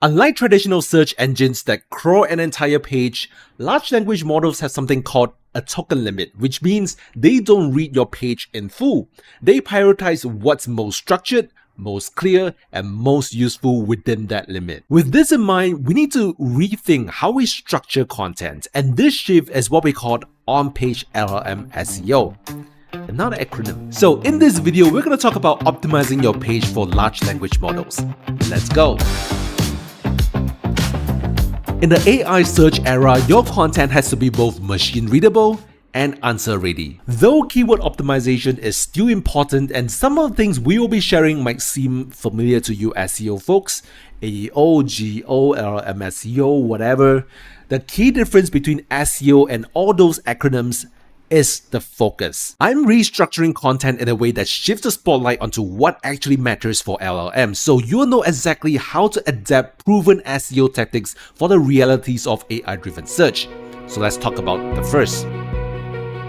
Unlike traditional search engines that crawl an entire page, large language models have something called a token limit, which means they don't read your page in full. They prioritize what's most structured, most clear, and most useful within that limit. With this in mind, we need to rethink how we structure content, and this shift is what we call on-page LLM SEO. Another acronym. So in this video, we're going to talk about optimizing your page for large language models. Let's go. In the AI search era, your content has to be both machine readable and answer ready. Though keyword optimization is still important and some of the things we will be sharing might seem familiar to you SEO folks, AEO, GO, LLM SEO, whatever, the key difference between SEO and all those acronyms is the focus. I'm restructuring content in a way that shifts the spotlight onto what actually matters for LLM, so you'll know exactly how to adapt proven SEO tactics for the realities of AI-driven search. So let's talk about the first.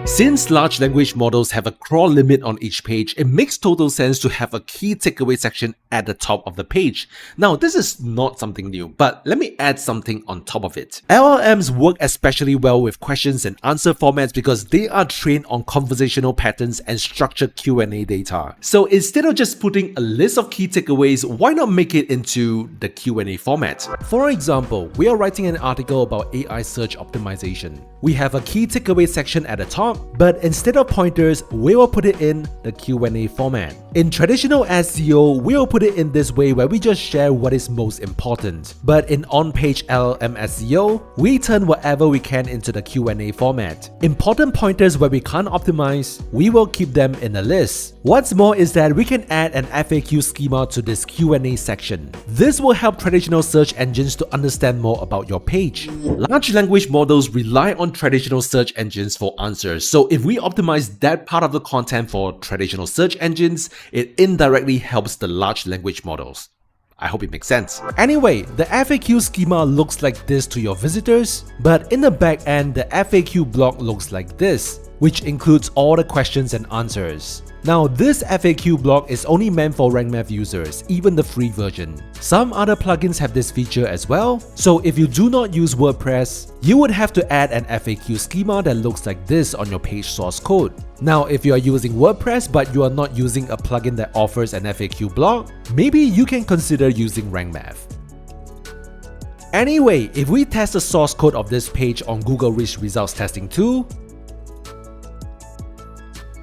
Since large language models have a crawl limit on each page, it makes total sense to have a key takeaway section at the top of the page. Now, this is not something new, but let me add something on top of it. LLMs work especially well with questions and answer formats because they are trained on conversational patterns and structured Q&A data. So instead of just putting a list of key takeaways, why not make it into the Q&A format? For example, we are writing an article about AI search optimization. We have a key takeaway section at the top, but instead of pointers, we will put it in the Q&A format. In traditional SEO, we will put it in this way where we just share what is most important. But in on-page LLM SEO, we turn whatever we can into the Q&A format. Important pointers where we can't optimize, we will keep them in a list. What's more is that we can add an FAQ schema to this Q&A section. This will help traditional search engines to understand more about your page. Large language models rely on traditional search engines for answers, so if we optimize that part of the content for traditional search engines, it indirectly helps the large language models. I hope it makes sense. Anyway, the FAQ schema looks like this to your visitors, but in the back end, the FAQ block looks like this, which includes all the questions and answers. Now, this FAQ block is only meant for RankMath users, even the free version. Some other plugins have this feature as well, so if you do not use WordPress, you would have to add an FAQ schema that looks like this on your page source code. Now, if you are using WordPress but you are not using a plugin that offers an FAQ block, maybe you can consider using RankMath. Anyway, if we test the source code of this page on Google Rich Results Testing Tool,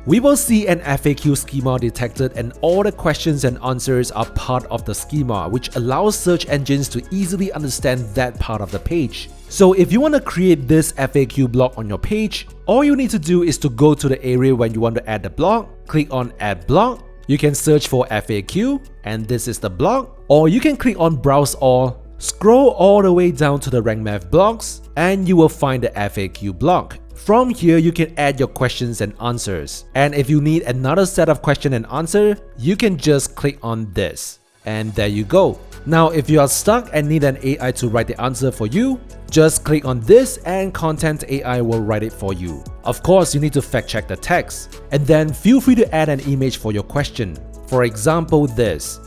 we will see an FAQ schema detected and all the questions and answers are part of the schema, which allows search engines to easily understand that part of the page. So if you want to create this FAQ block on your page, all you need to do is to go to the area when you want to add the block, click on Add Block, you can search for FAQ, and this is the block, or you can click on Browse All, scroll all the way down to the RankMath blocks, and you will find the FAQ block. From here, you can add your questions and answers. And if you need another set of question and answer, you can just click on this. And there you go. Now, if you are stuck and need an AI to write the answer for you, just click on this and Content AI will write it for you. Of course, you need to fact check the text. And then feel free to add an image for your question. For example, this.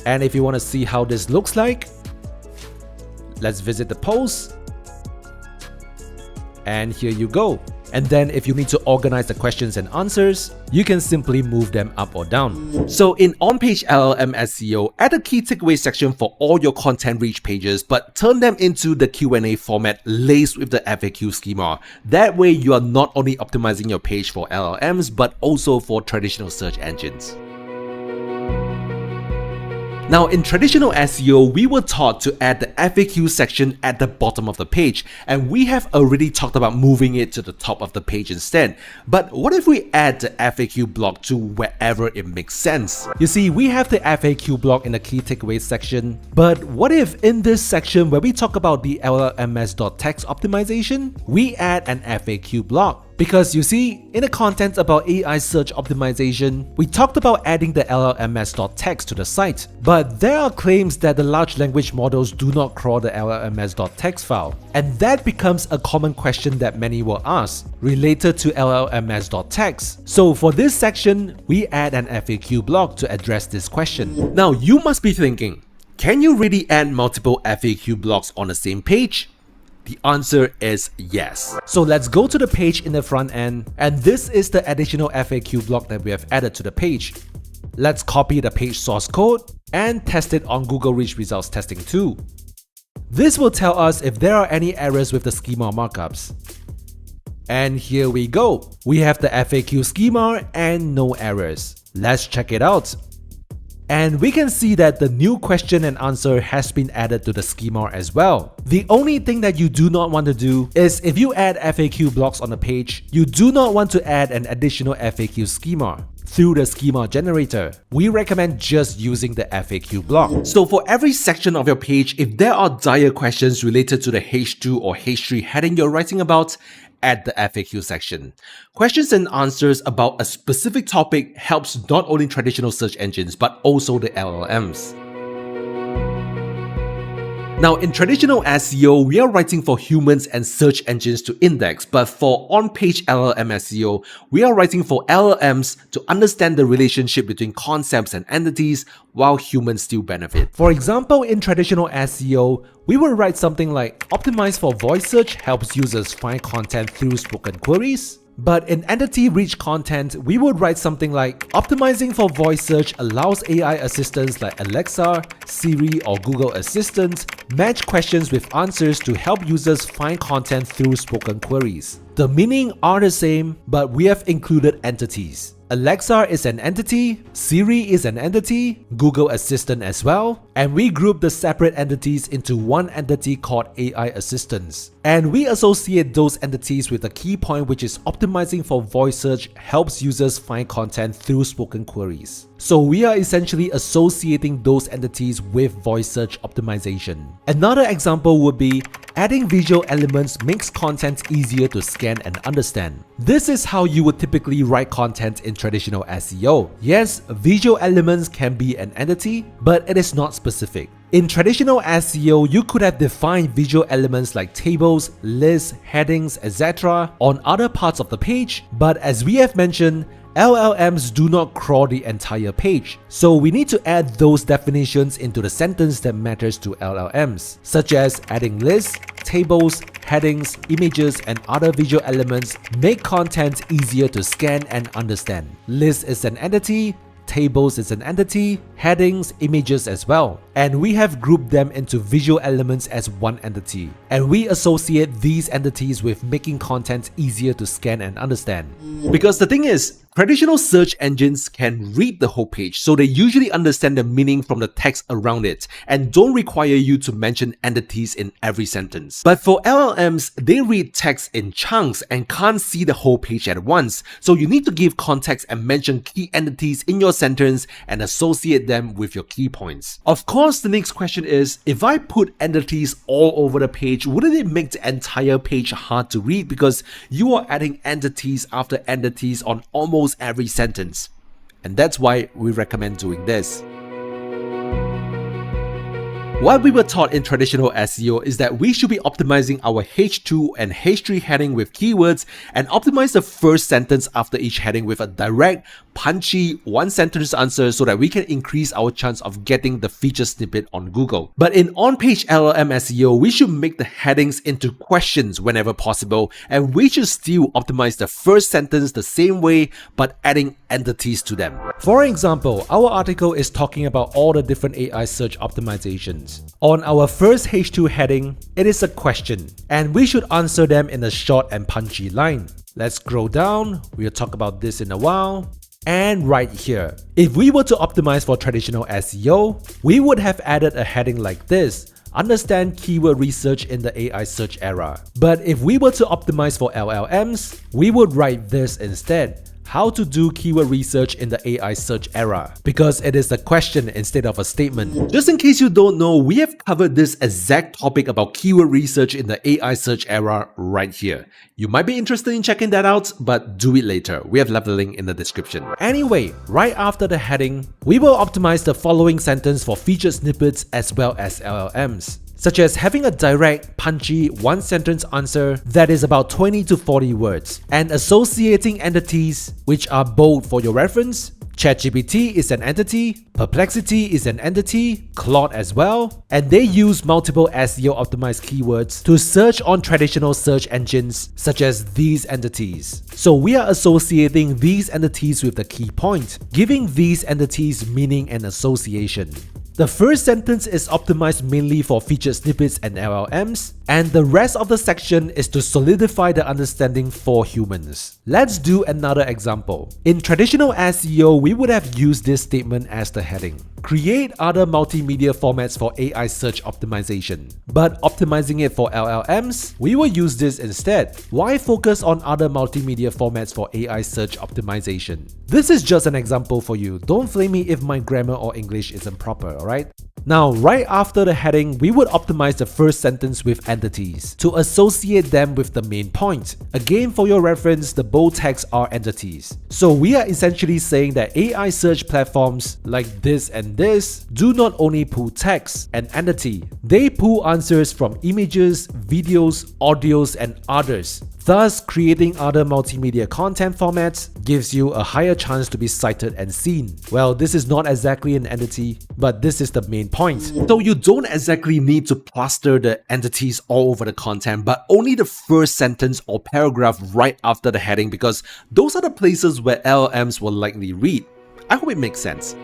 And if you want to see how this looks like, let's visit the post. And here you go. And then if you need to organize the questions and answers, you can simply move them up or down. So in on-page LLM SEO, add a key takeaway section for all your content-rich pages, but turn them into the Q&A format laced with the FAQ schema. That way you are not only optimizing your page for LLMs, but also for traditional search engines. Now, in traditional SEO, we were taught to add the FAQ section at the bottom of the page, and we have already talked about moving it to the top of the page instead. But what if we add the FAQ block to wherever it makes sense? You see, we have the FAQ block in the key takeaways section, but what if in this section where we talk about the LLMS.text optimization, we add an FAQ block? Because you see, in the content about AI search optimization, we talked about adding the LLMS.text to the site, but there are claims that the large language models do not crawl the LLMS.text file, and that becomes a common question that many will ask, related to LLMS.text. So for this section, we add an FAQ block to address this question. Now you must be thinking, Can you really add multiple FAQ blocks on the same page? The answer is yes. So let's go to the page in the front end, and this is the additional FAQ block that we have added to the page. Let's copy the page source code and test it on Google Rich Results Testing 2. This will tell us if there are any errors with the schema markups. And here we go. We have the FAQ schema and no errors. Let's check it out. And we can see that the new question and answer has been added to the schema as well. The only thing that you do not want to do is if you add FAQ blocks on the page, you do not want to add an additional FAQ schema through the schema generator. We recommend just using the FAQ block. So for every section of your page, if there are dire questions related to the H2 or H3 heading you're writing about, add the FAQ section. Questions and answers about a specific topic helps not only traditional search engines but also the LLMs. Now, in traditional SEO, we are writing for humans and search engines to index, but for on-page LLM SEO, we are writing for LLMs to understand the relationship between concepts and entities while humans still benefit. For example, in traditional SEO, we will write something like optimize for voice search helps users find content through spoken queries. But in entity-rich content, we would write something like optimizing for voice search allows AI assistants like Alexa, Siri, or Google Assistant match questions with answers to help users find content through spoken queries. The meaning are the same, but we have included entities. Alexa is an entity, Siri is an entity, Google Assistant as well, and we group the separate entities into one entity called AI Assistants. And we associate those entities with a key point, which is optimizing for voice search helps users find content through spoken queries. So we are essentially associating those entities with voice search optimization. Another example would be adding visual elements makes content easier to scan and understand. This is how you would typically write content in traditional SEO. Yes, visual elements can be an entity, but it is not specific. In traditional SEO, you could have defined visual elements like tables, lists, headings, etc. on other parts of the page, but as we have mentioned, LLMs do not crawl the entire page, so we need to add those definitions into the sentence that matters to LLMs, such as adding lists, tables, headings, images, and other visual elements make content easier to scan and understand. List is an entity, tables is an entity, headings, images as well. And we have grouped them into visual elements as one entity. And we associate these entities with making content easier to scan and understand. Because the thing is, traditional search engines can read the whole page, so they usually understand the meaning from the text around it and don't require you to mention entities in every sentence. But for LLMs, they read text in chunks and can't see the whole page at once, so you need to give context and mention key entities in your sentence and associate them with your key points. Of course, the next question is, if I put entities all over the page, wouldn't it make the entire page hard to read because you are adding entities after entities on almost every sentence? And that's why we recommend doing this. What we were taught in traditional SEO is that we should be optimizing our H2 and H3 heading with keywords and optimize the first sentence after each heading with a direct, punchy, one-sentence answer so that we can increase our chance of getting the feature snippet on Google. But in on-page LLM SEO, we should make the headings into questions whenever possible, and we should still optimize the first sentence the same way but adding entities to them. For example, our article is talking about all the different AI search optimizations. On our first H2 heading, it is a question, and we should answer them in a short and punchy line. Let's scroll down, we'll talk about this in a while. And right here, if we were to optimize for traditional SEO, we would have added a heading like this: understand keyword research in the AI search era. But if we were to optimize for LLMs, we would write this instead: how to do keyword research in the AI search era, because it is a question instead of a statement. Just in case you don't know, we have covered this exact topic about keyword research in the AI search era right here. You might be interested in checking that out, but do it later. We have left the link in the description. Anyway, right after the heading, we will optimize the following sentence for featured snippets as well as LLMs. such as having a direct, punchy, one-sentence answer that is about 20 to 40 words, and associating entities which are bold for your reference. ChatGPT is an entity, Perplexity is an entity, Claude as well, and they use multiple SEO optimized keywords to search on traditional search engines such as these entities. So we are associating these entities with the key point, giving these entities meaning and association. The first sentence is optimized mainly for featured snippets and LLMs, and the rest of the section is to solidify the understanding for humans. Let's do another example. In traditional SEO, we would have used this statement as the heading. Create other multimedia formats for AI search optimization. But optimizing it for LLMs, we will use this instead. Why focus on other multimedia formats for AI search optimization? This is just an example for you. Don't flame me if my grammar or English isn't proper, alright? Now, right after the heading, we would optimize the first sentence with entities to associate them with the main point. Again, for your reference, the bold text are entities. So we are essentially saying that AI search platforms like this and this do not only pull text and entity, they pull answers from images, videos, audios, and others. Thus, creating other multimedia content formats gives you a higher chance to be cited and seen. Well, this is not exactly an entity, but this is the main point. So you don't exactly need to plaster the entities all over the content, but only the first sentence or paragraph right after the heading, because those are the places where LLMs will likely read. I hope it makes sense.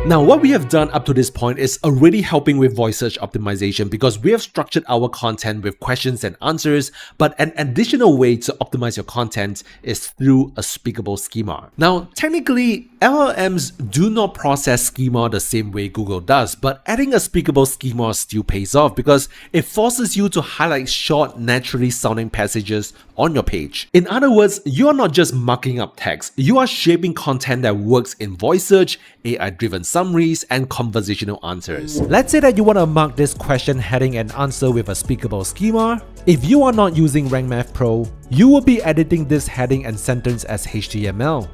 Now, what we have done up to this point is already helping with voice search optimization because we have structured our content with questions and answers, but an additional way to optimize your content is through a speakable schema. Now, technically, LLMs do not process schema the same way Google does, but adding a speakable schema still pays off because it forces you to highlight short, naturally sounding passages on your page. In other words, you are not just mucking up text, you are shaping content that works in voice search, AI-driven summaries, and conversational answers. Let's say that you want to mark this question heading and answer with a speakable schema. If you are not using Rank Math Pro, you will be editing this heading and sentence as HTML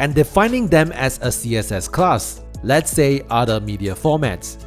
and defining them as a CSS class, let's say other media formats.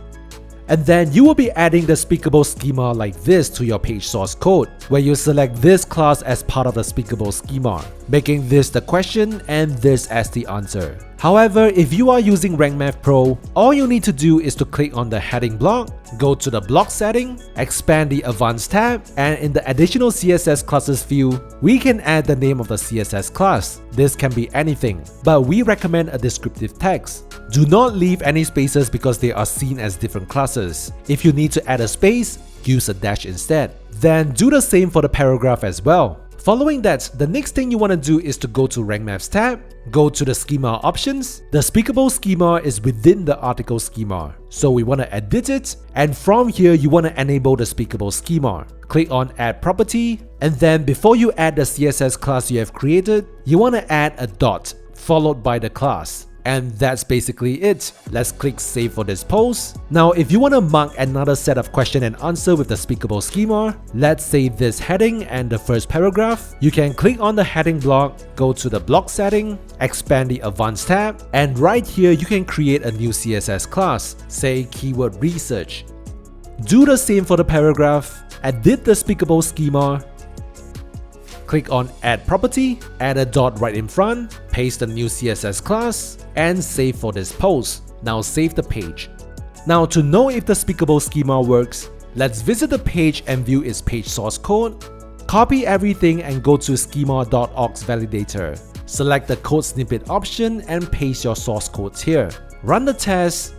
And then you will be adding the speakable schema like this to your page source code, where you select this class as part of the speakable schema, making this the question and this as the answer. However, if you are using Rank Math Pro, all you need to do is to click on the heading block, go to the block setting, expand the advanced tab, and in the additional CSS classes view, we can add the name of the CSS class. This can be anything, but we recommend a descriptive text. Do not leave any spaces because they are seen as different classes. If you need to add a space, use a dash instead. Then do the same for the paragraph as well. Following that, the next thing you want to do is to go to Rank Maths tab, go to the schema options. The speakable schema is within the article schema, so we want to edit it, and from here you want to enable the speakable schema. Click on add property, and then before you add the CSS class you have created, you want to add a dot followed by the class. And that's basically it. Let's click save for this post. Now, if you want to mark another set of question and answer with the speakable schema, let's say this heading and the first paragraph, you can click on the heading block, go to the block setting, expand the advanced tab, and right here you can create a new CSS class, say keyword research. Do the same for the paragraph, edit the speakable schema, click on add property, add a dot right in front, paste the new CSS class, and save for this post. Now save the page. Now to know if the speakable schema works, let's visit the page and view its page source code. Copy everything and go to schema.aux validator. Select the code snippet option and paste your source codes here. Run the test,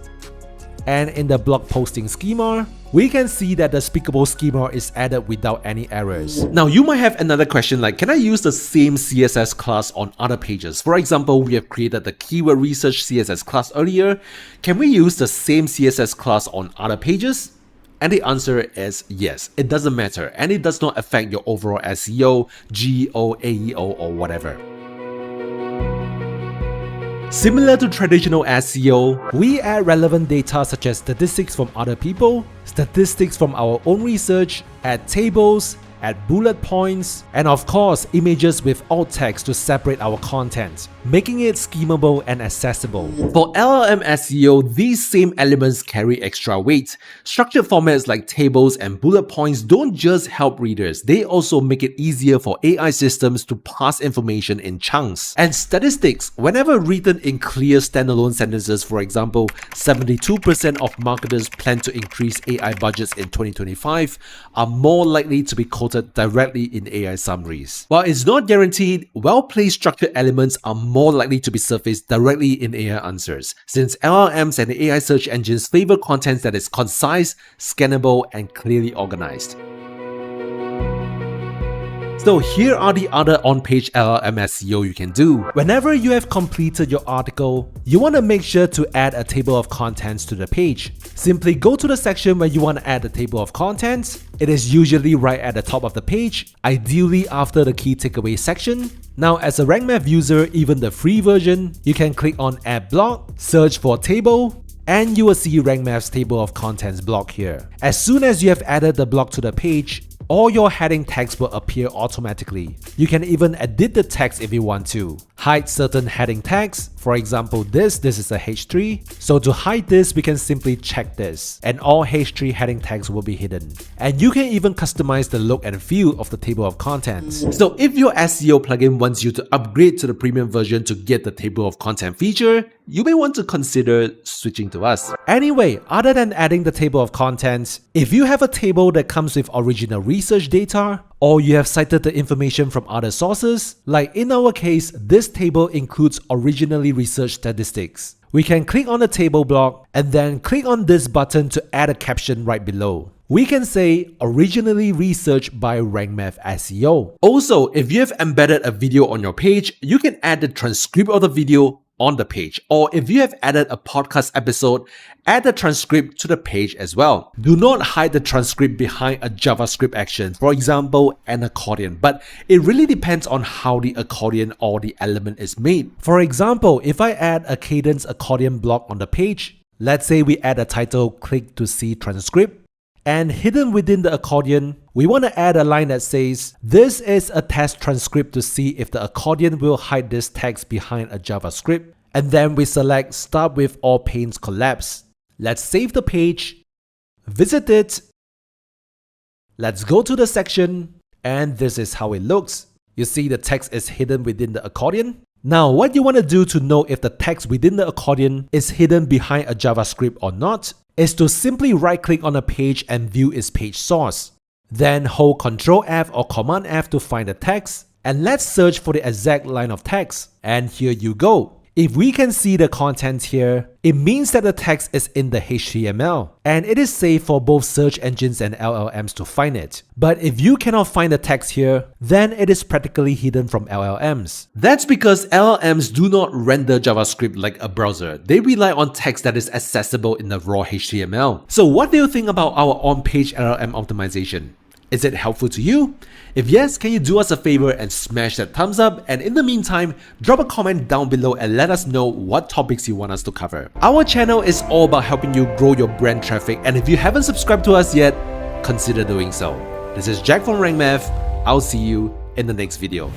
and in the blog posting schema, we can see that the speakable schema is added without any errors. Now you might have another question like, can I use the same CSS class on other pages? For example, we have created the keyword research CSS class earlier. Can we use the same CSS class on other pages? And the answer is yes, it doesn't matter, and it does not affect your overall SEO, GEO, AEO, or whatever. Similar to traditional SEO, we add relevant data such as statistics from other people, statistics from our own research, add tables, add bullet points, and of course, images with alt text to separate our content, making it schemable and accessible. For LLM SEO, these same elements carry extra weight. Structured formats like tables and bullet points don't just help readers, they also make it easier for AI systems to parse information in chunks. And statistics, whenever written in clear standalone sentences, for example, 72% of marketers plan to increase AI budgets in 2025, are more likely to be quoted directly in AI summaries. While it's not guaranteed, well-placed structured elements are more likely to be surfaced directly in AI answers, since LLMs and AI search engines favor content that is concise, scannable, and clearly organized. So here are the other on-page LLM SEO you can do. Whenever you have completed your article, you want to make sure to add a table of contents to the page. Simply go to the section where you want to add the table of contents. It is usually right at the top of the page, ideally after the key takeaway section. Now, as a Rank Math user, even the free version, you can click on Add Block, search for table, and you will see Rank Math's table of contents block here. As soon as you have added the block to the page, all your heading text will appear automatically. You can even edit the text if you want to. Hide certain heading text. For example, this is a H3. So to hide this, we can simply check this, and all H3 heading text will be hidden. And you can even customize the look and feel of the table of contents. So if your SEO plugin wants you to upgrade to the premium version to get the table of content feature, you may want to consider switching to us. Anyway, other than adding the table of contents, if you have a table that comes with original research data, or you have cited the information from other sources, like in our case, this table includes originally researched statistics. We can click on the table block and then click on this button to add a caption right below. We can say originally researched by Rank Math SEO. Also, if you have embedded a video on your page, you can add the transcript of the video on the page, or if you have added a podcast episode, add the transcript to the page as well. Do not hide the transcript behind a JavaScript action, for example, an accordion, but it really depends on how the accordion or the element is made. For example, if I add a cadence accordion block on the page, let's say we add a title, click to see transcript, and hidden within the accordion, we want to add a line that says, this is a test transcript to see if the accordion will hide this text behind a JavaScript. And then we select start with all panes collapse. Let's save the page, visit it. Let's go to the section, and this is how it looks. You see the text is hidden within the accordion. Now, what you want to do to know if the text within the accordion is hidden behind a JavaScript or not is to simply right-click on a page and view its page source. Then hold Ctrl F or Command F to find the text, and let's search for the exact line of text. And here you go. If we can see the content here, it means that the text is in the HTML, and it is safe for both search engines and LLMs to find it. But if you cannot find the text here, then it is practically hidden from LLMs. That's because LLMs do not render JavaScript like a browser. They rely on text that is accessible in the raw HTML. So what do you think about our on-page LLM optimization? Is it helpful to you? If yes, can you do us a favor and smash that thumbs up? And in the meantime, drop a comment down below and let us know what topics you want us to cover. Our channel is all about helping you grow your brand traffic, and if you haven't subscribed to us yet, consider doing so. This is Jack from Rank Math. I'll see you in the next video.